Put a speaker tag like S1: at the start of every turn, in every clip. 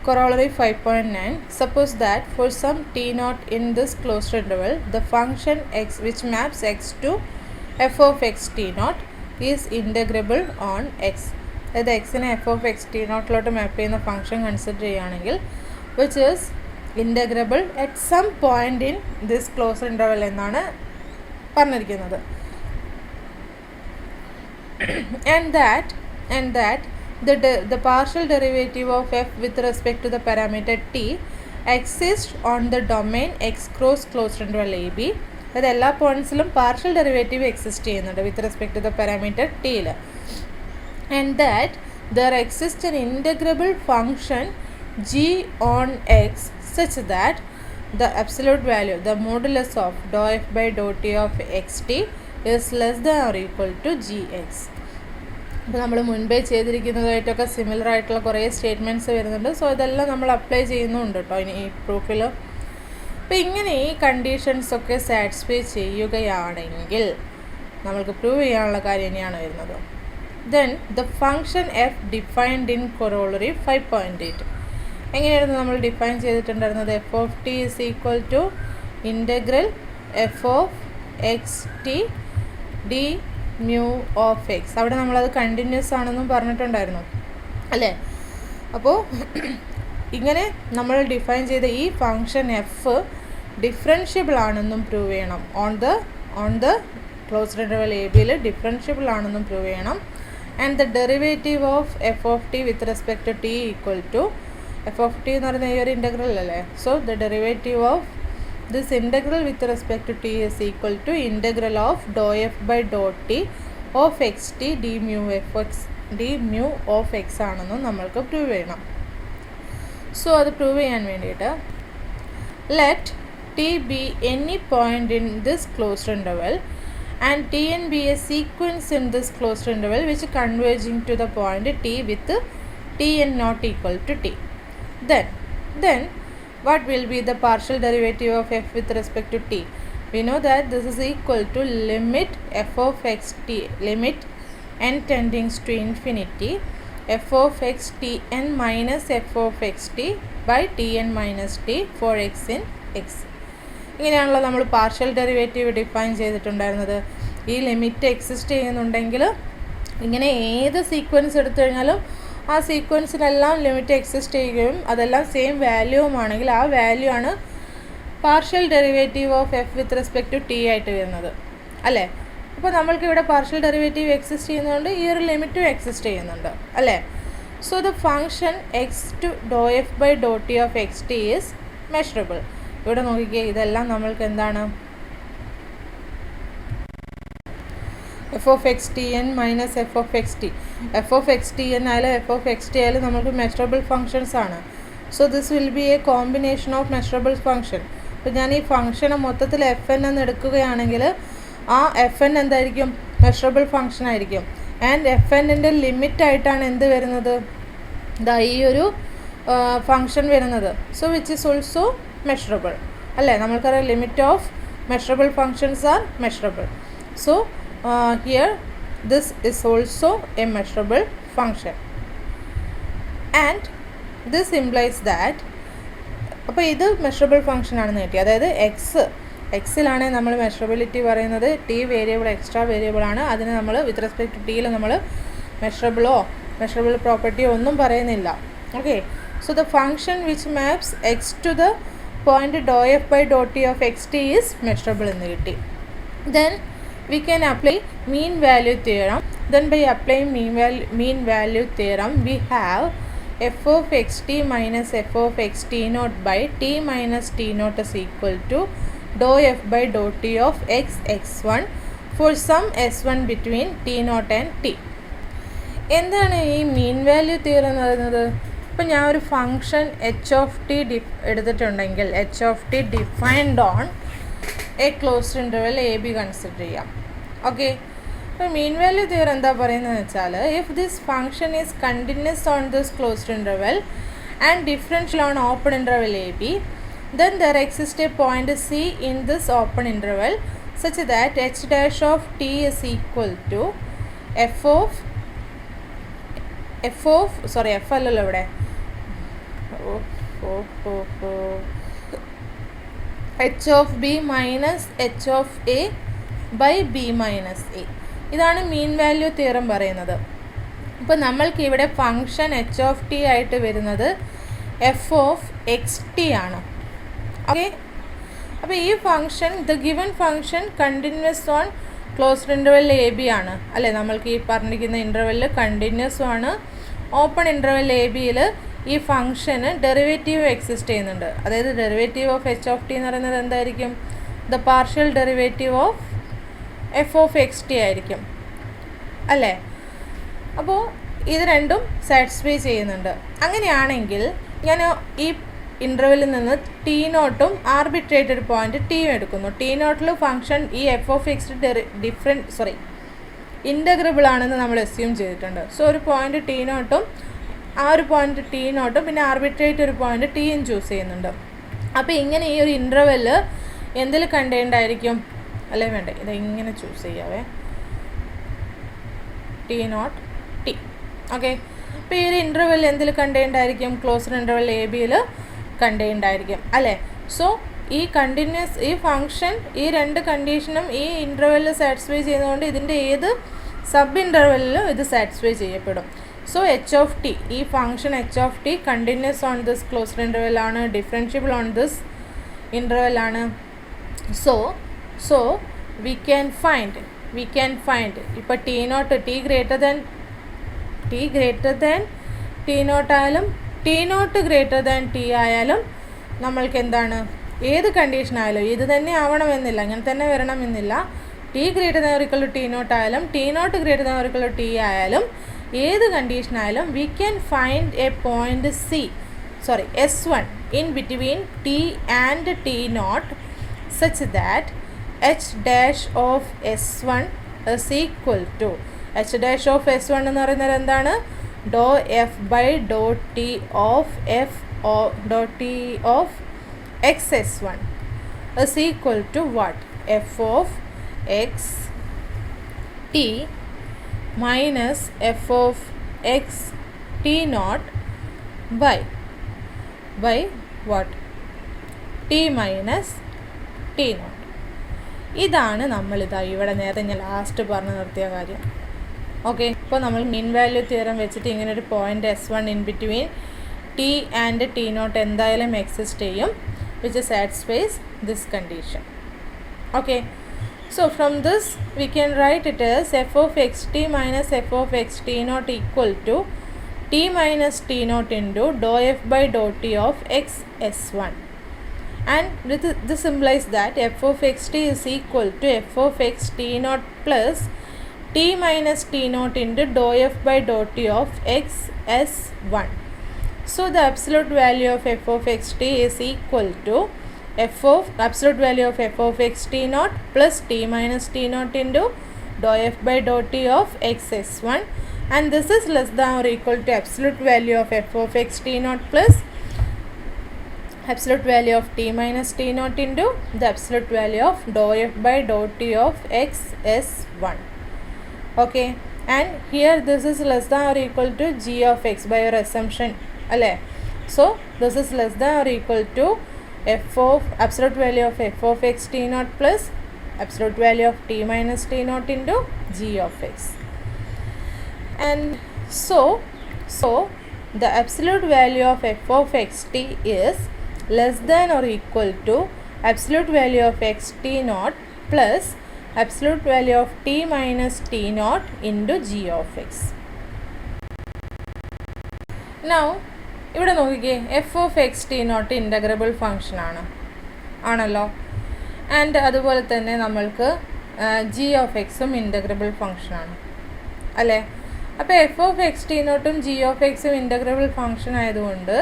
S1: Corollary 5.9. Suppose that for some t naught in this closed interval, the function x which maps x to f of x t naught is integrable on x. അതായത് എക്സിനെ f of X t നോട്ടിലോട്ട് map ചെയ്യുന്ന function consider ചെയ്യുകയാണെങ്കിൽ which is integrable at some point in this closed interval എന്നാണ് പറഞ്ഞിരിക്കുന്നത്. and that the partial derivative of f with respect to the parameter t exists on the domain x cross closed interval ab. അതായത് എല്ലാ പോയിൻറ്റ്സിലും partial derivative exist ചെയ്യുന്നുണ്ട് with respect to the parameter ടിയിൽ. and that there exists an integrable function g on x such that the absolute value, the modulus of dou f by dou t of xt is less than or equal to gx. അപ്പോൾ നമ്മൾ മുൻപേ ചെയ്തിരിക്കുന്നതായിട്ടൊക്കെ similar ആയിട്ടുള്ള കുറേ statements വരുന്നുണ്ട്. So ഇതെല്ലാം നമ്മൾ apply ചെയ്യുന്നുണ്ട് കേട്ടോ ഇനി ഈ പ്രൂഫിൽ. അപ്പോൾ ഇങ്ങനെ ഈ കണ്ടീഷൻസൊക്കെ സാറ്റിസ്ഫൈ ചെയ്യുകയാണെങ്കിൽ നമ്മൾക്ക് പ്രൂവ് ചെയ്യാനുള്ള കാര്യം ഇനിയാണ് വരുന്നത്. Then the function f defined in corollary 5.8. എങ്ങനെയായിരുന്നു നമ്മൾ ഡിഫൈൻ ചെയ്തിട്ടുണ്ടായിരുന്നത്? F of t is equal to integral f of X T D mu of x. അവിടെ നമ്മളത് കണ്ടിന്യൂസ് ആണെന്നും പറഞ്ഞിട്ടുണ്ടായിരുന്നു അല്ലേ? അപ്പോൾ ഇങ്ങനെ നമ്മൾ ഡിഫൈൻ ചെയ്ത ഈ ഫങ്ഷൻ എഫ് ഡിഫറൻഷ്യബിൾ ആണെന്നും പ്രൂവ് ചെയ്യണം. On the closed interval a ബിയിൽ ഡിഫറൻഷ്യബിൾ ആണെന്നും പ്രൂവ് ചെയ്യണം. And the derivative of F of t with respect to t equal to f of t എന്ന് പറയുന്ന ഈ ഒരു ഇൻ്റഗ്രൽ അല്ലേ? So the derivative of this integral with respect to t is equal to integral of dou f by dou t of xt d mu of x ആണെന്നും നമ്മൾക്ക് prove ചെയ്യണം. So അത് prove ചെയ്യാൻ വേണ്ടിയിട്ട് let t be any point in this closed interval and tn be a sequence in this closed interval which converging to the point t with tn not equal to t. Then what will be the partial derivative of f with respect to t? We know that this is equal to limit f of x t, limit n tending to infinity, f of x t n minus f of x t by tn minus t for x in x. ഇങ്ങനെയാണല്ലോ നമ്മൾ partial derivative define ചെയ്തിട്ടുണ്ടായിരുന്നത്. ഈ limit exist ചെയ്യുന്നുണ്ടെങ്കിൽ ഇങ്ങനെ ഏത് sequence എടുത്തു കഴിഞ്ഞാലും ആ സീക്വൻസിലെല്ലാം ലിമിറ്റ് എക്സിസ്റ്റ് ചെയ്യുകയും അതെല്ലാം സെയിം വാല്യൂവുമാണെങ്കിൽ ആ വാല്യൂ ആണ് partial derivative of f with respect to t ആയിട്ട് വരുന്നത് അല്ലേ? അപ്പോൾ നമ്മൾക്ക് ഇവിടെ പാർഷ്യൽ ഡെറിവേറ്റീവ് എക്സിസ്റ്റ് ചെയ്യുന്നതുകൊണ്ട് ഈ ഒരു ലിമിറ്റും എക്സിസ്റ്റ് ചെയ്യുന്നുണ്ട് അല്ലേ? So the function x to do f by Dr t of X t is measurable. ഇവിടെ നോക്കിക്കേ, ഇതെല്ലാം നമ്മൾക്ക് എന്താണ്? F of X t n minus f of X t. F of X t n ആയാലും f of X t ആയാലും നമുക്ക് measurable functions ആണ്. So this will be a combination of measurable function. ഇപ്പോൾ ഞാൻ ഈ ഫങ്ഷനെ മൊത്തത്തിൽ എഫ് എൻ എന്ന് എടുക്കുകയാണെങ്കിൽ ആ എഫ് എൻ എന്തായിരിക്കും? മെഷറബിൾ ഫങ്ഷൻ ആയിരിക്കും. ആൻഡ് എഫ് എന്നിൻ്റെ ലിമിറ്റായിട്ടാണ് എന്ത് വരുന്നത്? ഇതാ ഈ ഒരു ഫങ്ഷൻ വരുന്നത്. So which is also measurable അല്ലേ? നമ്മൾക്കറിയാം limit of measurable functions are measurable. So here this is also a measurable function and this implies that അപ്പോൾ ഇത് മെഷറബിൾ ഫങ്ഷൻ ആണെന്ന് കിട്ടി. അതായത് എക്സിലാണ് നമ്മൾ മെഷറബിലിറ്റി പറയുന്നത്. ടി വേരിയബിൾ എക്സ്ട്രാ വേരിയബിൾ ആണ്. അതിന് നമ്മൾ വിത്ത് റെസ്പെക്ട് ടു ടിയിൽ നമ്മൾ മെഷറബിൾ പ്രോപ്പർട്ടിയോ ഒന്നും പറയുന്നില്ല. Okay, so the function which maps x to the point doe f by Dr t of X t is measurable എന്ന് കിട്ടി. Then we can apply mean value theorem. Then by applying mean value theorem we have f of xt minus f of xt naught by t minus t naught is equal to dou f by dou t of x x1 for some s1 between t naught and t. എന്താണ് ഈ mean value theorem എന്ന് പറയുന്നത്? ഇപ്പം ഞാൻ ഒരു function h of T എടുത്തിട്ടുണ്ടെങ്കിൽ H of T defined on A closed interval a B consider ചെയ്യാം. Okay, അപ്പോൾ മീൻ വാല്യൂ തിയറം എന്താ പറയുന്നത് വെച്ചാൽ if this function is continuous on this closed interval and differential on open interval a B, then there exists a point C in this open interval such that h dash of t is equal to f അല്ലല്ലോ ഇവിടെ h of b minus h of a by b minus a. ഇതാണ് mean value theorem പറയുന്നത്. അപ്പോൾ നമ്മൾക്ക് ഇവിടെ function h of t ആയിട്ട് വരുന്നത് f of xt ആണ്. ഓക്കെ, അപ്പോൾ ഈ function given function continuous on closed interval A B ആണ് അല്ലേ. നമ്മൾക്ക് ഈ പറഞ്ഞിരിക്കുന്ന ഇൻ്റർവെല്ലിൽ കണ്ടിന്യൂസും ആണ്. ഓപ്പൺ ഇൻ്റർവെൽ എ ബിയിൽ ഈ ഫങ്ഷന് ഡെറിവേറ്റീവ് എക്സിസ്റ്റ് ചെയ്യുന്നുണ്ട്. അതായത് derivative of h of t എന്ന് പറയുന്നത് എന്തായിരിക്കും? The partial derivative of F of X T ആയിരിക്കും അല്ലേ. അപ്പോൾ ഇത് രണ്ടും സാറ്റിസ്ഫൈ ചെയ്യുന്നുണ്ട്. അങ്ങനെയാണെങ്കിൽ ഞാൻ ഈ ഇൻ്റർവെല്ലിൽ നിന്ന് ടി നോട്ടും ആർബിട്രേറ്റഡ് പോയിന്റ് ടിയും എടുക്കുന്നു. ടി നോട്ടിൽ ഫംഗ്ഷൻ ഈ എഫ് ഓഫ് എക്സ് ഇൻ്റഗ്രബിൾ ആണെന്ന് നമ്മൾ അസ്യൂം ചെയ്തിട്ടുണ്ട്. സോ ഒരു പോയിന്റ് ടി നോട്ടും ആ ഒരു പോയിന്റ് ടി നോട്ടും പിന്നെ ആർബിട്രേറ്റ് ഒരു പോയിന്റ് ടിയും ചൂസ് ചെയ്യുന്നുണ്ട്. അപ്പോൾ ഇങ്ങനെ ഈ ഒരു ഇൻ്റർവെല്ല് എന്തിൽ കണ്ടെയ്ൻഡ് ആയിരിക്കും? അല്ലേ വേണ്ടേ, ഇത് ഇങ്ങനെ choose ചെയ്യാവേ, T naught T. Okay, അപ്പോൾ ഈ ഒരു ഇൻ്റർവെല്ല് എന്തിൽ കണ്ടെയ്ൻഡ് ആയിരിക്കും? ക്ലോസ്ഡ് ഇൻ്റർവെൽ എ ബിയിൽ കണ്ടെയ്ൻഡ് ആയിരിക്കും അല്ലേ. സോ ഈ കണ്ടിന്യൂസ് ഈ ഫങ്ഷൻ ഈ രണ്ട് കണ്ടീഷനും ഈ ഇൻ്റർവെല്ലിൽ സാറ്റിസ്ഫൈ ചെയ്യുന്നതുകൊണ്ട് ഇതിൻ്റെ ഏത് സബ് ഇൻ്റർവെല്ലിലും ഇത് സാറ്റിസ്ഫൈ ചെയ്യപ്പെടും. സോ എച്ച് ഓഫ് ടി, ഈ function h of t continuous on this closed interval ആണ്, ഡിഫറൻഷ്യബിൾ ഓൺ ദിസ് ഇൻ്റർവെൽ ആണ്. സോ വി ക്യാൻ ഫൈൻഡ് ഇപ്പോൾ t naught t greater than t naught ആയാലും t naught greater than t ആയാലും നമ്മൾക്ക് എന്താണ്, ഏത് condition ആയാലും ഇത് തന്നെ ആവണമെന്നില്ല, അങ്ങനെ തന്നെ വരണമെന്നില്ല. T greater than or equal to t naught ആയാലും t naught greater than or equal to t ആയാലും ഏത് കണ്ടീഷൻ ആയാലും we can find a point S1 in between t and t naught such that h dash of S1 is equal to h dash of S1 എന്ന് പറയുന്നത് എന്താണ്? Do f by Dr t of x S1 is equal to what? f of x t minus f of x t naught by what? t minus t naught. ഇതാണ് നമ്മളിതാ ഇവിടെ നേരത്തെ ഞാൻ last പറഞ്ഞു നിർത്തിയ കാര്യം. ഓക്കെ, ഇപ്പോൾ നമ്മൾ മീൻ വാല്യൂ തിയറം വെച്ചിട്ട് ഇങ്ങനെ ഒരു point S1 in between t and t naught എന്തായാലും എക്സിസ്റ്റ് ചെയ്യും, which satisfies this condition. Okay, so from this we can write it as f of xt minus f of xt naught equal to t minus t naught into dou f by dou t of x S1, and this implies that f of xt is equal to f of x t naught plus t minus t naught into dou f by dou t of x S1. So the absolute value of f of xt is equal to absolute value of f of x t naught plus t minus t naught into dou f by dou t of x S1, and this is less than or equal to absolute value of f of x t naught plus absolute value of t minus t naught into the absolute value of dou f by dou t of x S1. Okay, and here this is less than or equal to g of x by your assumption alle. So this is less than or equal to f of absolute value of f of x t naught plus absolute value of t minus t naught into g of x. And so the absolute value of f of x t is less than or equal to absolute value of x t naught plus absolute value of t minus t naught into g of x. Now ഇവിടെ നോക്കിക്കേ, f of X t naught integrable function ആണല്ലോ. And അതുപോലെ തന്നെ നമ്മൾക്ക് g of എക്സും integrable ഫങ്ഷനാണ് അല്ലേ. അപ്പോൾ എഫ് ഓഫ് എക്സ് ടി നോട്ടും ജി ഓഫ് എക്സും ഇൻ്റഗ്രബിൾ ഫങ്ഷൻ ആയതുകൊണ്ട്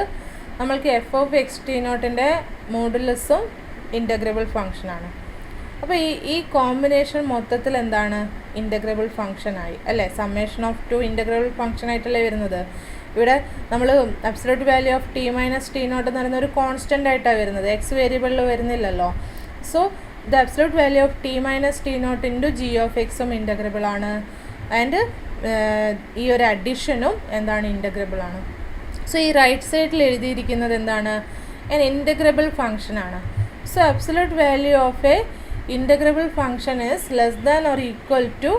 S1: നമ്മൾക്ക് എഫ് ഓഫ് എക്സ് ടി നോട്ടിൻ്റെ മോഡുലസും ഇൻ്റഗ്രബിൾ ഫങ്ഷനാണ്. അപ്പോൾ ഈ കോമ്പിനേഷൻ മൊത്തത്തിൽ എന്താണ്? ഇൻ്റഗ്രബിൾ ഫങ്ഷനായി അല്ലേ. സമ്മേഷൻ ഓഫ് ടു ഇൻ്റഗ്രബിൾ ഫങ്ഷനായിട്ടല്ലേ വരുന്നത്. ഇവിടെ നമ്മൾ absolute value of t minus t naught എന്ന് പറയുന്ന ഒരു കോൺസ്റ്റൻ്റ് ആയിട്ടാണ് വരുന്നത്, എക്സ് വേരിയബിളിൽ വരുന്നില്ലല്ലോ. So the absolute value of t minus t naught into G of എക്സും ഇൻ്റഗ്രബിൾ ആണ്. ആൻഡ് ഈ ഒരു അഡീഷനും എന്താണ്? ഇൻ്റഗ്രബിൾ ആണ്. സോ ഈ റൈറ്റ് സൈഡിൽ എഴുതിയിരിക്കുന്നത് എന്താണ്? എൻ ഇൻ്റഗ്രബിൾ ഫംഗ്ഷൻ ആണ്. So absolute value of a integrable function is less than or equal to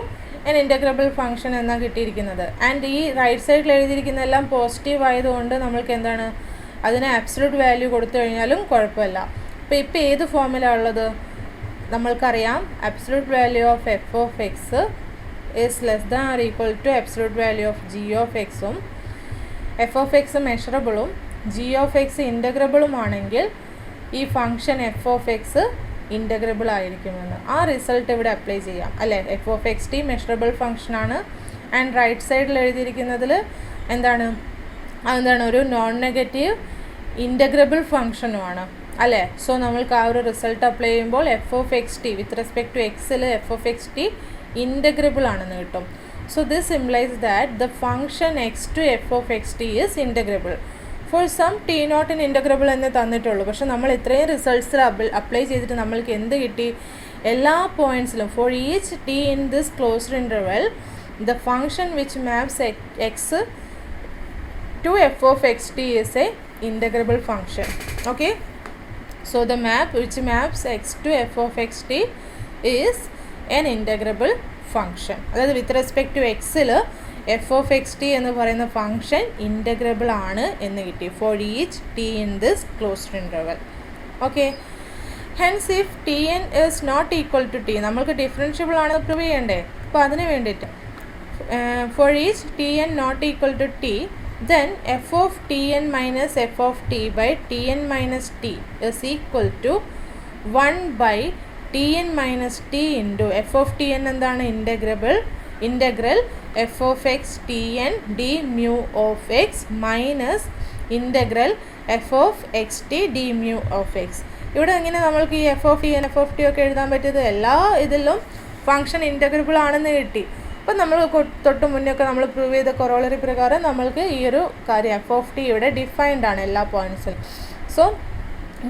S1: an integrable function എന്നാണ് കിട്ടിയിരിക്കുന്നത്. ആൻഡ് ഈ റൈറ്റ് സൈഡിൽ എഴുതിയിരിക്കുന്നതെല്ലാം പോസിറ്റീവ് ആയതുകൊണ്ട് നമ്മൾക്ക് എന്താണ്, അതിന് അബ്സല്യൂട്ട് വാല്യൂ കൊടുത്തു കഴിഞ്ഞാലും കുഴപ്പമില്ല. ഇപ്പോൾ ഏത് ഫോമിലാണ് ഉള്ളത്? നമ്മൾക്കറിയാം absolute value of F of x is less than or equal to absolute value of g of എക്സും എഫ് ഓഫ് എക്സ് മെഷറബിളും ജി ഓഫ് എക്സ് ഇൻ്റഗ്രബിളുമാണെങ്കിൽ ഈ function f of x integrable ആയിരിക്കുമെന്ന്. ആ റിസൾട്ട് ഇവിടെ അപ്ലൈ ചെയ്യാം അല്ലേ? F of X t measurable ഫംഗ്ഷനാണ്. ആൻഡ് റൈറ്റ് സൈഡിൽ എഴുതിയിരിക്കുന്നതിൽ എന്താണ് ഒരു നോൺ നെഗറ്റീവ് ഇൻ്റഗ്രബിൾ ഫംഗ്ഷനുമാണ് അല്ലേ? സോ നമ്മൾക്ക് ആ ഒരു റിസൾട്ട് അപ്ലൈ ചെയ്യുമ്പോൾ f of X t with respect to എക്സിൽ f of X t integrable ആണെന്ന് കിട്ടും. So this implies that the function x to f of X t is integrable. For some t naught in integrable എന്ന് തന്നിട്ടുള്ളൂ. പക്ഷേ നമ്മൾ ഇത്രയും റിസൾട്ട്സിൽ apply ചെയ്തിട്ട് നമ്മൾക്ക് എന്ത് കിട്ടി? എല്ലാ പോയിൻറ്റ്സിലും for each t in this closed interval the function which maps x to f of xt is a integrable function. Okay, so the map which maps x to f of xt is an integrable function. അതായത് with respect to എക്സിൽ f of X t എന്ന് പറയുന്ന function integrable ആണ് എന്ന് കിട്ടി for each t in this closed interval. Okay, hence if t n is not equal to t, നമ്മൾക്ക് differentiable ആണ് prove ചെയ്യണ്ടേ? അപ്പോൾ അതിന് വേണ്ടിയിട്ട് for each t n not equal to t then f of tn minus f of t by tn minus t is equal to 1 by tn minus t into f of tn എന്താണ്? integral f of x tn d mu of x minus integral f of x t d mu of x. ഇവിടെ എങ്ങനെ നമ്മൾക്ക് ഈ F of T N F of T ഒക്കെ എഴുതാൻ പറ്റിയത്? എല്ലാ ഇതിലും ഫംഗ്ഷൻ ഇൻ്റഗ്രബിൾ ആണെന്ന് കിട്ടി. അപ്പം നമ്മൾ തൊട്ട് മുന്നൊക്കെ നമ്മൾ പ്രൂവ് ചെയ്ത കൊറോളറി പ്രകാരം നമ്മൾക്ക് ഈ ഒരു കാര്യം എഫ് ഓഫ് ടി ഇവിടെ ഡിഫൈൻഡ് ആണ് എല്ലാ പോയിൻറ്റ്സിലും. So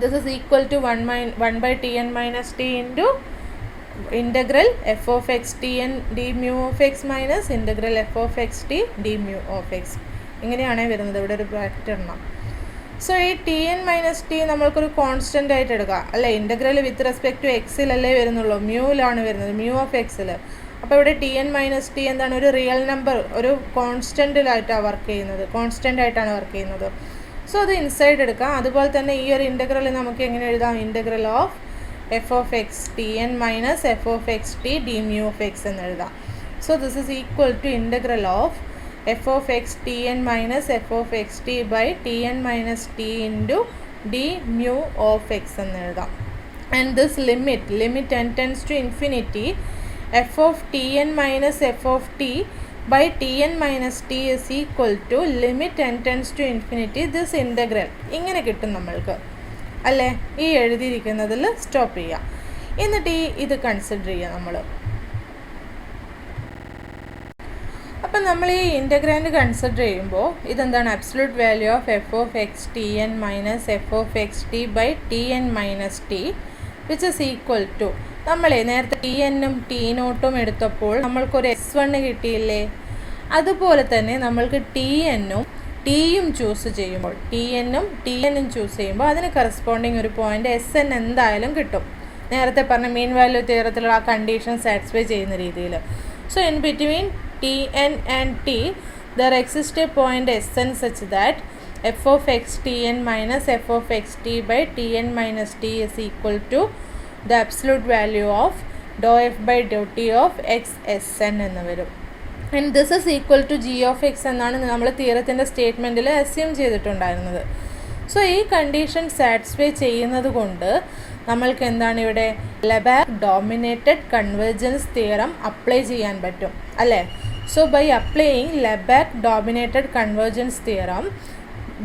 S1: this is equal to 1 by tn minus t into integral f of X t n d mu of x minus integral f of X T D mu of x. ഇങ്ങനെയാണ് വരുന്നത്. ഇവിടെ ഒരു bracket ഇടണം. So ഈ t n minus t നമ്മൾക്കൊരു constant ആയിട്ട് എടുക്കുക അല്ലേ? ഇൻ്റഗ്രൽ വിത്ത് റെസ്പെക്ട് ടു എക്സിലല്ലേ വരുന്നുള്ളൂ, മ്യൂവിലാണ് വരുന്നത്, മ്യൂ ഓഫ് എക്സിൽ. അപ്പോൾ ഇവിടെ ടി എൻ മൈനസ് ടി എന്താണ്? ഒരു റിയൽ നമ്പർ, ഒരു കോൺസ്റ്റൻ്റ് ആയിട്ടാണ് വർക്ക് ചെയ്യുന്നത്. സോ അത് ഇൻസൈഡ് എടുക്കാം. അതുപോലെ തന്നെ ഈ ഒരു ഇൻ്റഗ്രൽ നമുക്ക് എങ്ങനെ എഴുതാം? Integral of F of X t n minus f of X T D mu of x എന്ന് എഴുതാം. So this is equal to integral of F of X t n minus f of X t by t n minus t into d mu of x എന്ന് എഴുതാം. And this limit n tends to infinity f of tn minus f of t by tn minus t is equal to limit n tends to infinity this integral. ഇങ്ങനെ കിട്ടും നമ്മൾക്ക് അല്ലേ? ഈ എഴുതിയിരിക്കുന്നതിൽ stop ചെയ്യാം. എന്നിട്ട് ഇത് കൺസിഡർ ചെയ്യാം നമ്മൾ. അപ്പം നമ്മൾ ഈ ഇൻ്റഗ്രാൻഡ് കൺസിഡർ ചെയ്യുമ്പോൾ ഇതെന്താണ്? Absolute value of F of X t n minus f of X t by t n minus t which is equal to, നമ്മളെ നേരത്തെ ടി എന്നും ടി നോട്ടും എടുത്തപ്പോൾ നമ്മൾക്കൊരു S1 കിട്ടിയില്ലേ? അതുപോലെ തന്നെ നമ്മൾക്ക് ടി എന്നും ടിയും ചൂസ് ചെയ്യുമ്പോൾ ടി എന്നും ചൂസ് ചെയ്യുമ്പോൾ അതിന് കറസ്പോണ്ടിങ് ഒരു പോയിൻ്റ് SN എന്തായാലും കിട്ടും. നേരത്തെ പറഞ്ഞ മീൻ വാല്യൂ തിയറത്തിലുള്ള ആ കണ്ടീഷൻ സാറ്റിസ്ഫൈ ചെയ്യുന്ന രീതിയിൽ. So in between t n and t there exist a point SN such that f of X t n minus f of X t by t n minus t is equal to the absolute value of dou f by dou t of x Sn എന്ന് വരും. and this is equal to g of x എന്നാണ് നമ്മൾ തിയറത്തിൻ്റെ സ്റ്റേറ്റ്മെൻറ്റിൽ assume ചെയ്തിട്ടുണ്ടായിരുന്നത്. So ഈ condition satisfy ചെയ്യുന്നത് കൊണ്ട് നമ്മൾക്ക് എന്താണ് ഇവിടെ Lebesgue dominated convergence theorem apply ചെയ്യാൻ പറ്റും അല്ലേ? So by applying Lebesgue dominated convergence theorem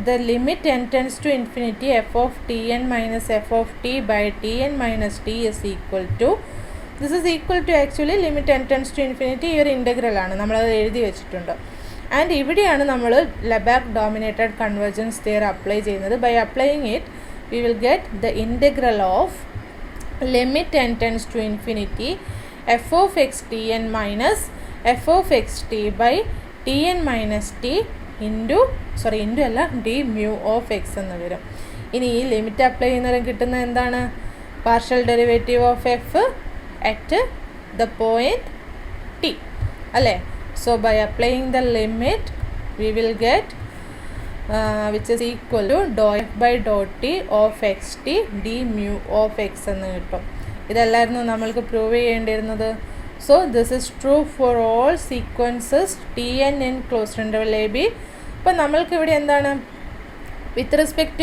S1: the limit n tends to infinity f of tn minus f of t by tn minus t is equal to, this is equal to actually limit n tends to infinity ഈ ഒരു integral ആണ്, നമ്മളത് എഴുതി വെച്ചിട്ടുണ്ട്. And ഇവിടെയാണ് നമ്മൾ Lebesgue dominated convergence theory apply ചെയ്യുന്നത്. By applying it we will get the integral of limit n tends to infinity f of x tn minus f of x t by tn minus t into അല്ല d mu of x എന്ന് വരും. ഇനി ഈ limit apply ചെയ്യുന്നതിന് കിട്ടുന്ന എന്താണ്? Partial derivative of f at the point t അല്ലേ. So by applying the limit we will get which is equal to do f by Dr t of X T D mu of x എന്ന് കിട്ടും. ഇതല്ലായിരുന്നു നമ്മൾക്ക് prove ചെയ്യേണ്ടിയിരുന്നത്. So this is true for all sequences t n in closed interval a b. അപ്പം നമ്മൾക്കിവിടെ എന്താണ് with respect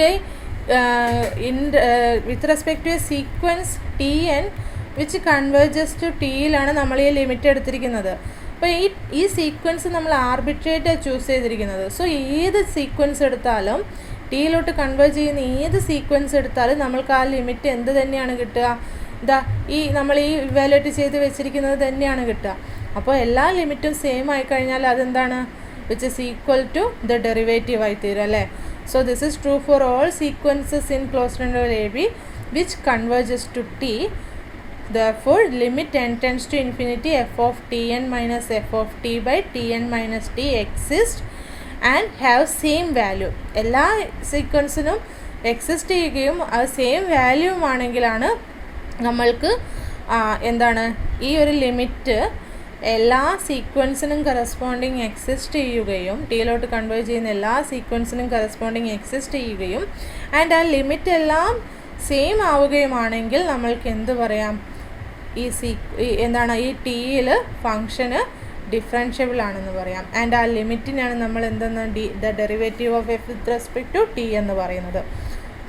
S1: to a sequence t n which converges to ടിയിലാണ് നമ്മൾ ഈ ലിമിറ്റ് എടുത്തിരിക്കുന്നത്. അപ്പോൾ ഈ സീക്വൻസ് നമ്മൾ ആർബിട്രേറ്റാണ് ചൂസ് ചെയ്തിരിക്കുന്നത്. സോ ഏത് സീക്വൻസ് എടുത്താലും ടിയിലോട്ട് കൺവേർട്ട് ചെയ്യുന്ന ഏത് സീക്വൻസ് എടുത്താലും നമ്മൾക്ക് ആ ലിമിറ്റ് എന്ത് തന്നെയാണ് കിട്ടുക? നമ്മൾ ഈ ഇവാലുവേറ്റ് ചെയ്ത് വെച്ചിരിക്കുന്നത് തന്നെയാണ് കിട്ടുക. അപ്പോൾ എല്ലാ ലിമിറ്റും സെയിം ആയി കഴിഞ്ഞാൽ അതെന്താണ്? Which is equal to the derivative ആയി തീരും അല്ലേ. So this is true for all sequences in closed interval a b which converges to t. Therefore, limit n tends to infinity f of tn minus f of t by tn minus t exist and have same value. എല്ലാ സീക്വൻസിനും exist ചെയ്യുകയും അത് same വാല്യൂവും ആണെങ്കിലാണ് നമ്മൾക്ക് എന്താണ് ഈ ഒരു limit എല്ലാ സീക്വൻസിനും corresponding exist ചെയ്യുകയും ടിയിലോട്ട് convert ചെയ്യുന്ന എല്ലാ സീക്വൻസിനും കറസ്പോണ്ടിങ് എക്സിസ്റ്റ് ചെയ്യുകയും ആൻഡ് ആ ലിമിറ്റ് എല്ലാം സെയിം ആവുകയുമാണെങ്കിൽ നമ്മൾക്ക് എന്ത് പറയാം? ഈ ടിയിൽ ഫങ്ഷന് ഡിഫറൻഷ്യബിൾ ആണെന്ന് പറയാം. ആൻഡ് ആ ലിമിറ്റിനാണ് നമ്മൾ എന്തെന്ന് the derivative of f with respect to t എന്ന് പറയുന്നത്.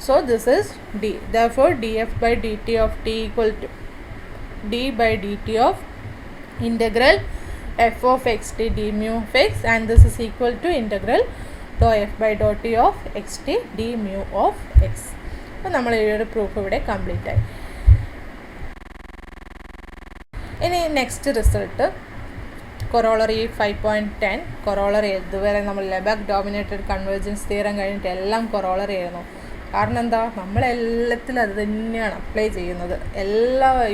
S1: So this is d. Therefore d f by d t of t equal to d by d t of integral f of X T D mu of x and this is equal to integral doe f by Dr t of X T D mu of x. അപ്പോൾ നമ്മൾ ഈ ഒരു proof ഇവിടെ complete ആയി. ഇനി next result corollary 5.10. Corollary ഇതുവരെ നമ്മൾ Lebesgue dominated convergence theorem കഴിഞ്ഞിട്ട് എല്ലാം കൊറോളറി ആയിരുന്നു. കാരണം എന്താ? നമ്മളെല്ലാത്തിലും അത് തന്നെയാണ് അപ്ലൈ ചെയ്യുന്നത്.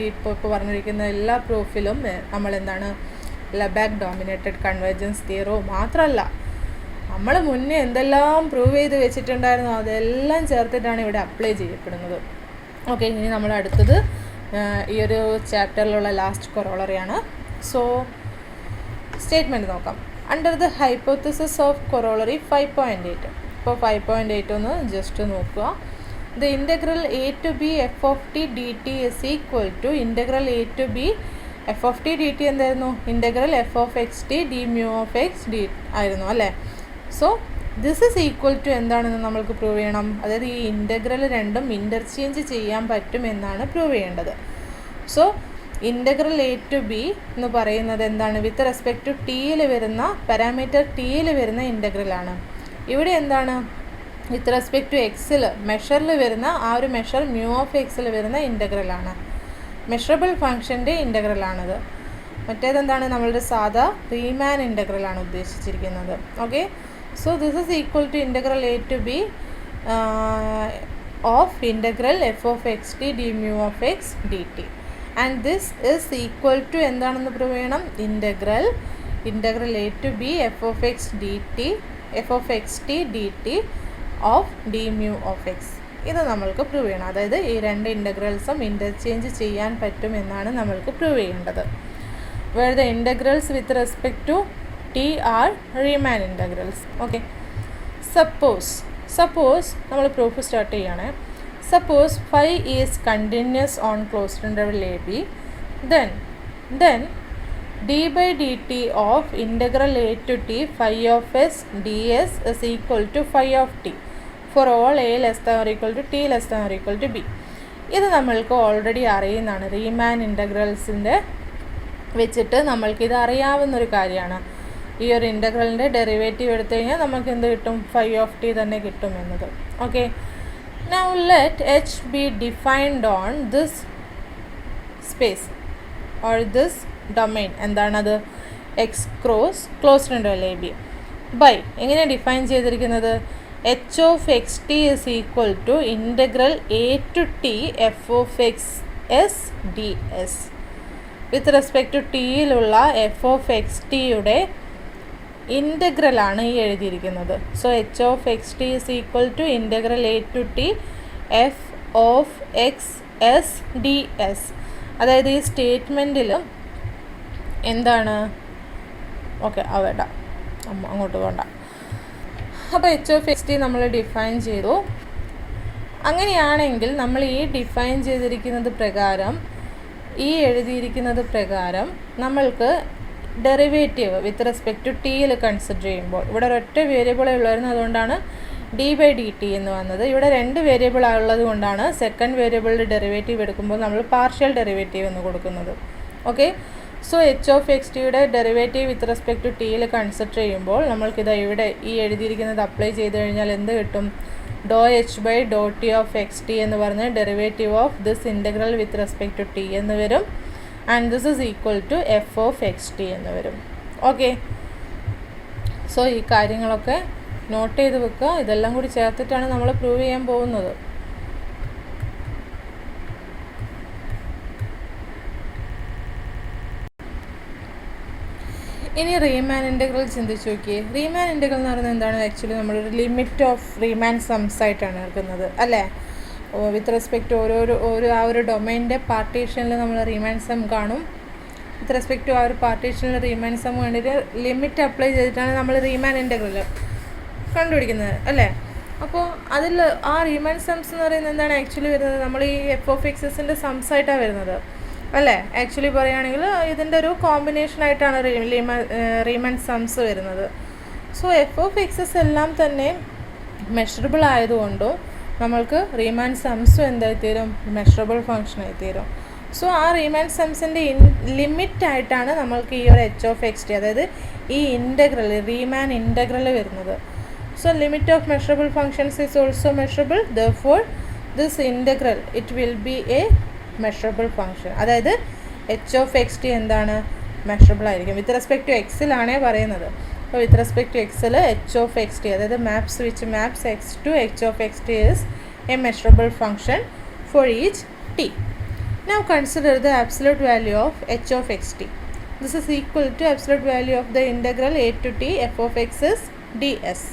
S1: ഇപ്പോൾ പറഞ്ഞിരിക്കുന്ന എല്ലാ പ്രൂഫിലും നമ്മളെന്താണ് ലെബാക് ഡോമിനേറ്റഡ് കൺവേർജൻസ് തിയറവും മാത്രമല്ല നമ്മൾ മുന്നേ എന്തെല്ലാം പ്രൂവ് ചെയ്ത് വെച്ചിട്ടുണ്ടായിരുന്നോ അതെല്ലാം ചേർത്തിട്ടാണ് ഇവിടെ അപ്ലൈ ചെയ്യപ്പെടുന്നത്. ഓക്കെ, ഇനി നമ്മൾ അടുത്തത് ഈ ഒരു ചാപ്റ്ററിലുള്ള ലാസ്റ്റ് കൊറോളറിയാണ്. സോ സ്റ്റേറ്റ്മെൻറ്റ് നോക്കാം. Under the hypothesis of corollary 5.8. ഇപ്പോൾ 5.8 ഒന്ന് ജസ്റ്റ് നോക്കുക. The integral a to B F of T D t is equal to integral a to B F of T D t എന്തായിരുന്നു? Integral f of X T D mu of X d ആയിരുന്നു അല്ലേ. So this is equal to എന്താണെന്ന് നമ്മൾക്ക് prove ചെയ്യണം. അതായത് ഈ integral രണ്ടും interchange ചെയ്യാൻ പറ്റുമെന്നാണ് പ്രൂവ് ചെയ്യേണ്ടത്. So integral a to b എന്ന് പറയുന്നത് എന്താണ്? വിത്ത് റെസ്പെക്ട് ടു ടിയിൽ വരുന്ന പാരാമീറ്റർ ടിയിൽ വരുന്ന ഇൻ്റഗ്രലാണ്. ഇവിടെ എന്താണ്? വിത്ത് റെസ്പെക്ട് ടു എക്സിൽ മെഷറിൽ വരുന്ന ആ ഒരു മെഷർ മ്യൂ ഓഫ് എക്സിൽ വരുന്ന ഇൻ്റഗ്രലാണ്. മെഷറബിൾ ഫങ്ഷൻ്റെ ഇൻ്റഗ്രലാണത്. മറ്റേതെന്താണ്? നമ്മളുടെ സാധാ റീമാൻ ഇൻ്റഗ്രലാണ് ഉദ്ദേശിച്ചിരിക്കുന്നത്. Okay, so this is equal to integral a to b of integral f of x t d mu of x dt and this is equal to എന്താണെന്ന് prove ചെയ്യണം? integral a to b f of x t dt of d mu of x. ഇത് നമ്മൾക്ക് prove ചെയ്യണം. അതായത് ഈ രണ്ട് ഇൻ്റഗ്രൽസും interchange ചെയ്യാൻ പറ്റുമെന്നാണ് നമ്മൾക്ക് പ്രൂവ് ചെയ്യേണ്ടത്. where the integrals with respect to t are Riemann integrals. Okay, suppose നമ്മൾ പ്രൂഫ് സ്റ്റാർട്ട് ചെയ്യാണ്. Suppose phi is continuous on closed interval ab, then d by dt of integral a to t phi of s ds is equal to phi of t for all a less than or equal to t less than or equal to b. ഇത് നമ്മൾക്ക് already അറിയുന്നതാണ്. റീമാൻ ഇൻ്റഗ്രൽസിൻ്റെ വെച്ചിട്ട് നമ്മൾക്കിത് അറിയാവുന്നൊരു കാര്യമാണ്. ഈ ഒരു ഇൻ്റഗ്രലിൻ്റെ derivative എടുത്തു കഴിഞ്ഞാൽ നമുക്ക് എന്ത് കിട്ടും? phi of t തന്നെ കിട്ടും എന്നത്. Okay, now let h be defined on this space or this domain. എന്താണത്? x cross closed interval ab by എങ്ങനെ ഡിഫൈൻ ചെയ്തിരിക്കുന്നത്? h of x t is equal to integral a to t f of x s ds. With respect to ടിയിലുള്ള f of x ടിയുടെ ഇൻ്റഗ്രലാണ് ഈ എഴുതിയിരിക്കുന്നത്. So h of X t is equal to integral a to t f of x s d s. അതായത് ഈ സ്റ്റേറ്റ്മെൻറ്റിൽ എന്താണ്, okay വേണ്ട, അങ്ങോട്ട് പോകണ്ട. അപ്പോൾ എച്ച് ഓഫ് എക്സ് ടി നമ്മൾ ഡിഫൈൻ ചെയ്തു. അങ്ങനെയാണെങ്കിൽ നമ്മൾ ഈ ഡിഫൈൻ ചെയ്തിരിക്കുന്നത് പ്രകാരം, ഈ എഴുതിയിരിക്കുന്നത് പ്രകാരം നമ്മൾക്ക് ഡെറിവേറ്റീവ് വിത്ത് റെസ്പെക്റ്റ് ടു ടിയിൽ കൺസിഡർ ചെയ്യുമ്പോൾ, ഇവിടെ ഒരൊറ്റ വേരിയബിളേ ഉള്ളായിരുന്നു, അതുകൊണ്ടാണ് ഡി ബൈ ഡി ടി എന്ന് വന്നത്. ഇവിടെ 2 വേരിയബിൾ ഉള്ളത് കൊണ്ടാണ് സെക്കൻഡ് വേരിയബിളിൻ്റെ ഡെറിവേറ്റീവ് എടുക്കുമ്പോൾ നമ്മൾ പാർഷ്യൽ ഡെറിവേറ്റീവ് എന്ന് കൊടുക്കുന്നത്. Okay, so h of x ടിയുടെ ഡെറിവേറ്റീവ് വിത്ത് റെസ്പെക്ട് ടു ടിയിൽ കൺസിഡർ ചെയ്യുമ്പോൾ നമ്മൾക്കിത് ഇവിടെ ഈ എഴുതിയിരിക്കുന്നത് അപ്ലൈ ചെയ്ത് കഴിഞ്ഞാൽ എന്ത് കിട്ടും? Do h by Dr t of X t എന്ന് പറഞ്ഞ് derivative of this integral with respect to t എന്ന് വരും. And this is equal to f of X t എന്ന് വരും. ഓക്കെ, സോ ഈ കാര്യങ്ങളൊക്കെ നോട്ട് ചെയ്ത് വെക്കുക. ഇതെല്ലാം കൂടി ചേർത്തിട്ടാണ് നമ്മൾ പ്രൂവ് ചെയ്യാൻ പോകുന്നത്. ഇനി റീമാൻ ഇൻ്റഗ്രൽ ചിന്തിച്ച് നോക്കിയേ. റീമാൻ ഇൻ്റഗ്രൽ എന്ന് പറയുന്നത് എന്താണ്? ആക്ച്വലി നമ്മളൊരു ലിമിറ്റ് ഓഫ് റീമാൻ സംസ് ആയിട്ടാണ് എടുക്കുന്നത്, അല്ലേ? വിത്ത് റെസ്പെക്റ്റ് ആ ഒരു ഡൊമൈൻ്റെ പാർട്ടീഷനിൽ നമ്മൾ റീമാൻ സം കാണും. വിത്ത് റെസ്പെക്റ്റ് ടു ആ ഒരു പാർട്ടീഷനിൽ റീമാൻ സം വേണ്ടിയിട്ട് ലിമിറ്റ് അപ്ലൈ ചെയ്തിട്ടാണ് നമ്മൾ റീമാൻ ഇൻ്റഗ്രൽ കണ്ടുപിടിക്കുന്നത്, അല്ലേ? അപ്പോൾ അതിൽ ആ റീമാൻ സംസ് എന്ന് പറയുന്നത് എന്താണ് ആക്ച്വലി വരുന്നത്? നമ്മൾ ഈ എഫ് ഓഫ് എക്സസിൻ്റെ സംസ് ആയിട്ടാണ് വരുന്നത്, അല്ലേ? ആക്ച്വലി പറയുകയാണെങ്കിൽ ഇതിൻ്റെ ഒരു കോമ്പിനേഷനായിട്ടാണ് റീമാൻ സംസ് വരുന്നത്. സോ എഫ് ഓഫ് എക്സസ് എല്ലാം തന്നെ മെഷറബിൾ ആയതുകൊണ്ടും നമ്മൾക്ക് റീമാൻ സംസും എന്തായിത്തീരും? മെഷറബിൾ ഫങ്ഷൻ ആയിത്തീരും. സോ ആ റീമാൻ സംസിൻ്റെ ലിമിറ്റായിട്ടാണ് നമ്മൾക്ക് ഈ ഒരു എച്ച് ഓഫ് എക്സ് ടി, അതായത് ഈ ഇൻ്റഗ്രൽ റീമാൻ ഇൻ്റഗ്രൽ വരുന്നത്. So limit of measurable functions is also measurable, therefore this integral it will be a measurable function. അതായത് h of x t എന്താണ്? മെഷറബിൾ ആയിരിക്കും. വിത്ത് റെസ്പെക്ട് ടു എക്സിലാണേ പറയുന്നത്. അപ്പോൾ വിത്ത് റെസ്പെക്ട് ടു എക്സിൽ h of x t, അതായത് maps which maps x to h of x t is a measurable function for each t. Now consider the absolute value of h of x t. This is equal to absolute value of the integral a to t f of x is ds.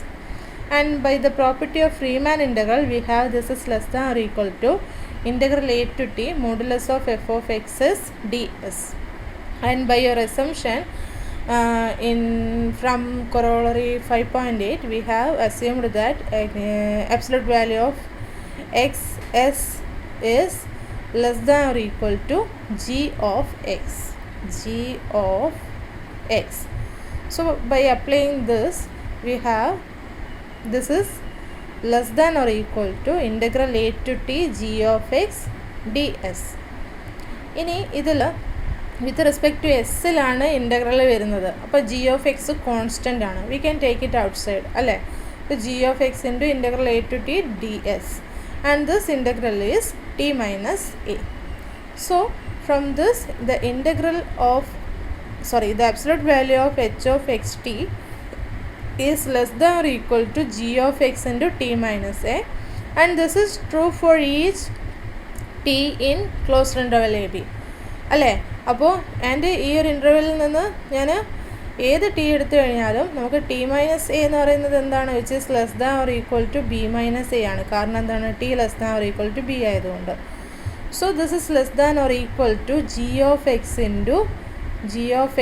S1: And by the property of Riemann integral we have this is less than or equal to integral a to t modulus of f of x is ds. And by your assumption from corollary 5.8 we have assumed that absolute value of x s is less than or equal to g of x. So by applying this we have this is less than or equal to integral a to t g of x ds. ഇനി ഇതിൽ with respect to എസ്സിലാണ് integral വരുന്നത്. അപ്പോൾ g of x constant ആണ്. We can take it outside, അല്ലേ? അപ്പോൾ g of x into integral a to t d s and this integral is t minus a. So from this the absolute value of h of x t is less than or equal to g of x into t minus a, and this is true for each t in closed interval a b, അല്ലേ? അപ്പോൾ and ഈ ഒരു ഇൻ്റർവെല്ലിൽ നിന്ന് ഞാൻ ഏത് T എടുത്തു കഴിഞ്ഞാലും നമുക്ക് ടി മൈനസ് എ എന്ന് പറയുന്നത് എന്താണ്? Which is less than or equal to b minus a ആണ്. കാരണം എന്താണ്? T less than or equal to b ആയതുകൊണ്ട്. So this is less than or equal to g of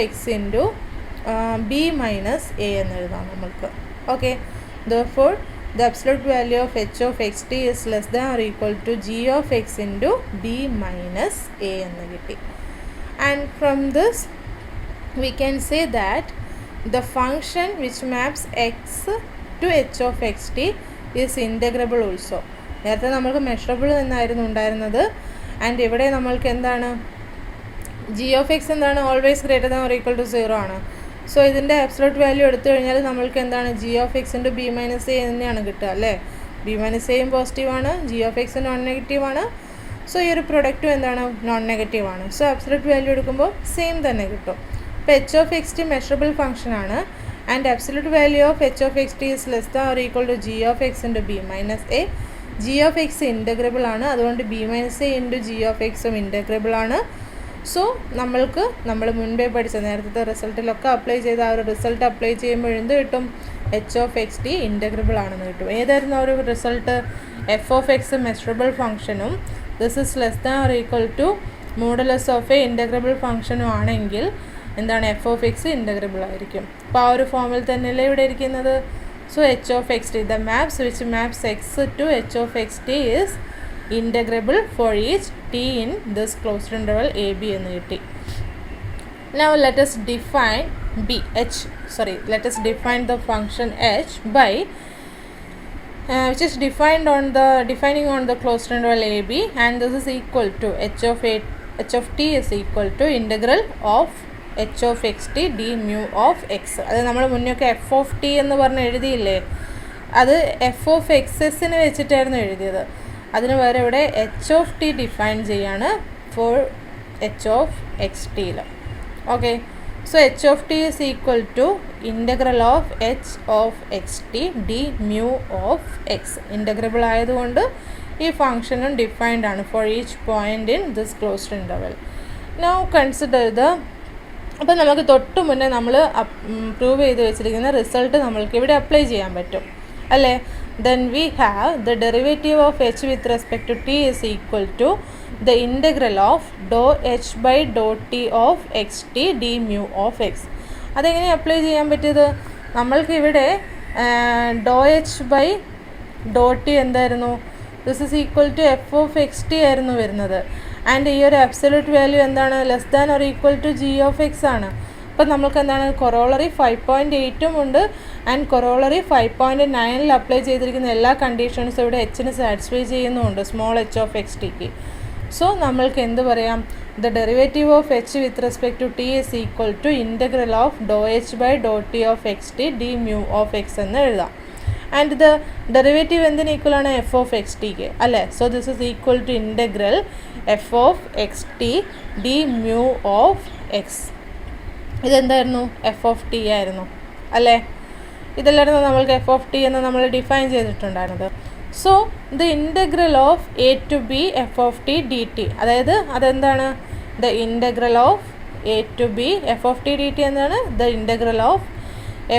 S1: x into b minus a എന്ന് എഴുതാം നമ്മൾക്ക്. Okay, therefore the absolute value of h of x t is less than or equal to g of x into b minus a എന്ന് കിട്ടി. And from this we can say that the function which maps x to h of x t is integrable also. നേരത്തെ നമ്മൾക്ക് measurable എന്നായിരുന്നു ഉണ്ടായിരുന്നത്. And ഇവിടെ നമ്മൾക്ക് എന്താണ്? G of x എന്താണ്? Always greater than or equal to 0 ആണ്. So ഇതിൻ്റെ അബ്സലൂട്ട് വാല്യൂ എടുത്തു കഴിഞ്ഞാൽ നമ്മൾക്ക് എന്താണ്? G of x into b minus a തന്നെയാണ് കിട്ടുക, അല്ലേ? ബി മൈനസ് എയും പോസിറ്റീവാണ്, ജി ഓഫ് എക്സ് നോൺ നെഗറ്റീവാണ്. സോ ഈ ഒരു പ്രൊഡക്റ്റും എന്താണ്? നോൺ നെഗറ്റീവാണ്. സോ അബ്സലൂട്ട് വാല്യൂ എടുക്കുമ്പോൾ സെയിം തന്നെ കിട്ടും. അപ്പോൾ h of X t measurable function ആണ്. And absolute value of h of X t is less than or equal to g of x into b minus a. G of x integrable ആണ്, അതുകൊണ്ട് B minus A into G of എക്സും integrable ആണ്. So നമ്മൾക്ക് നമ്മൾ മുൻപേ പഠിച്ച നേരത്തെ റിസൾട്ടിലൊക്കെ apply ചെയ്ത ആ ഒരു റിസൾട്ട് അപ്ലൈ ചെയ്യുമ്പോൾ എന്ത് കിട്ടും? H of X t integrable ആണെന്ന് കിട്ടും. ഏതായിരുന്നു ആ ഒരു result? F of x measurable ഫംഗ്ഷനും this is less than or equal to modulus of a integrable ഫംഗ്ഷനും ആണെങ്കിൽ എന്താണ്? എഫ് ഓഫ് എക്സ് ഇൻ്റഗ്രബിൾ ആയിരിക്കും. അപ്പോൾ ആ ഒരു ഫോമിൽ തന്നെയല്ലേ ഇവിടെ ഇരിക്കുന്നത്. So h of X t, the maps which maps x to H of X t is integrable for each t in this closed interval a b എന്ന് കിട്ടി. Now let us define let us define the function h by which is defining on the closed interval ab, and this is equal to h of t is equal to integral of h of x t d mu of x. അത് നമ്മൾ മുന്നൊക്കെ F of t എന്ന് പറഞ്ഞ് എഴുതിയില്ലേ, അത് F of എക്സസിന് വെച്ചിട്ടായിരുന്നു എഴുതിയത്. അതിന് പകരം ഇവിടെ എച്ച് ഓഫ് ടി ഡിഫൈൻ ചെയ്യാണ് ഫോർ എച്ച് ഓഫ് എക്സ് ടിയിൽ. Okay, so h of t is equal to integral of h of X T D mu of x. Integrable ആയതുകൊണ്ട് ഈ ഫംഗ്ഷനും ഡിഫൈൻഡ് ആണ് for each point in this closed interval. Now consider the, അപ്പോൾ നമുക്ക് തൊട്ട് മുന്നേ നമ്മൾ പ്രൂവ് ചെയ്ത് വെച്ചിരിക്കുന്ന റിസൾട്ട് നമ്മൾക്ക് ഇവിടെ അപ്ലൈ ചെയ്യാൻ പറ്റും അല്ലേ. then we have the derivative of h with respect to t is equal to the integral of dou h by dou t of x t d mu of x. അതെങ്ങനെ apply ചെയ്യാൻ പറ്റിയത്? നമ്മൾക്ക് ഇവിടെ doe h by Dr t എന്തായിരുന്നു? This is equal to f of X t ആയിരുന്നു വരുന്നത്. And ഈ ഒരു അബ്സല്യൂട്ട് വാല്യൂ എന്താണ്? Less than or equal to g of x ആണ്. അപ്പോൾ നമുക്ക് എന്താണ്? കൊറോളറി 5.8 ഉണ്ട് ആൻഡ് കൊറോളറി 5.9 അപ്ലൈ ചെയ്തിരിക്കുന്ന എല്ലാ കണ്ടീഷൻസും ഇവിടെ എച്ചിന് സാറ്റിസ്ഫൈ ചെയ്യുന്നുമുണ്ട് സ്മോൾ എച്ച് ഓഫ് എക്സ് ടിക്ക്. സോ നമ്മൾക്ക് എന്ത് പറയാം? The derivative of h with respect to t is equal to integral of do h by Dr t of X T D mu of x എന്ന് എഴുതാം. And the derivative എന്തിന് equal ആണ്? F of x ടിക്ക് അല്ലേ. So this is equal to integral f of X T D mu of x. ഇതെന്തായിരുന്നു? F of T ആയിരുന്നു അല്ലേ. ഇതല്ലായിരുന്നു നമ്മൾക്ക് എഫ് ഓഫ് ടി എന്ന് നമ്മൾ ഡിഫൈൻ ചെയ്തിട്ടുണ്ടായിരുന്നത്. So the integral of A to B F of T D T, അതായത് അതെന്താണ്? The integral of A to B F of T D T എന്താണ്? The integral of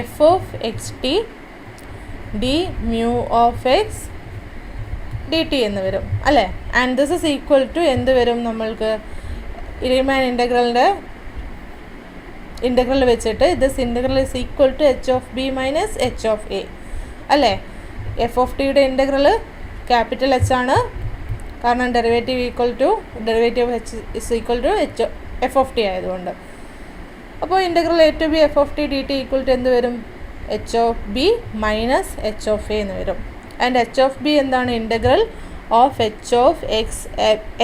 S1: F of X T D mu of X D T എന്ന് വരും അല്ലേ. And this is equal to എന്ത് വരും? നമ്മൾക്ക് Riemann integral വെച്ചിട്ട് this integral is equal to H of B minus H of A അല്ലേ. F of ടിയുടെ integral capital h ആണ്, കാരണം derivative h is equal to f of t ആയതുകൊണ്ട്. അപ്പോൾ integral a to B F of T D t equal to എന്ത് വരും? H of B minus H of a എന്ന് വരും. And h of b എന്താണ്? Integral of h of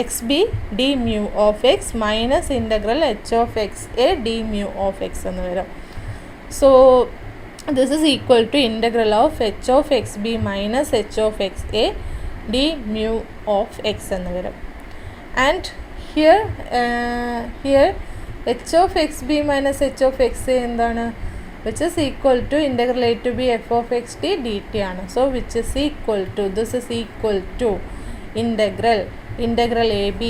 S1: x b d mu of x minus integral h of x a d mu of x എന്ന് വരും. So this is equal to integral of h of x b minus H of x a d mu of x എന്ന് വരും. And here h of x b minus H of x a എന്താണ്? which is equal to integral a to b f of x t dt ആണ്. So which is equal to, this is equal to integral a b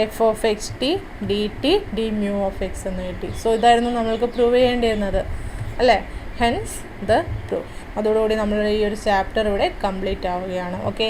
S1: f of x t dt d mu of x എന്ന് കിട്ടി. So ഇതായിരുന്നു നമ്മൾക്ക് prove ചെയ്യേണ്ടിയിരുന്നത് അല്ലേ. Hence the proof. അതോടുകൂടി നമ്മൾ ഈ ഒരു ചാപ്റ്റർ ഇവിടെ കംപ്ലീറ്റ് ആവുകയാണ്. ഓക്കെ.